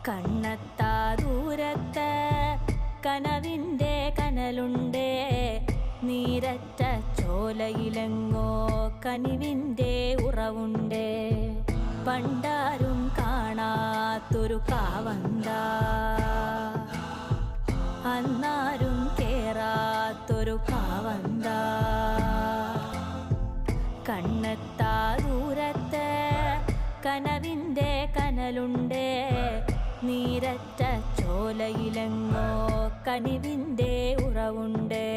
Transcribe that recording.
കണ്ണെത്താ ദൂരത്ത് കനവിൻ്റെ കനലുണ്ടേ, നീരറ്റ ചോലയിലെങ്ങോ കനിവിൻ്റെ ഉറവുണ്ടേ. പണ്ടാരും കാണാത്തൊരു കാവന്ത, അന്നാരും കേറാത്തൊരു കാവന്ത. കണ്ണെത്താ ദൂരത്ത് കനവിൻ്റെ കനലുണ്ടേ, നീരറ്റ ചോലയിലെങ്ങോ കനിവിൻ്റെ ഉറവുണ്ടേ.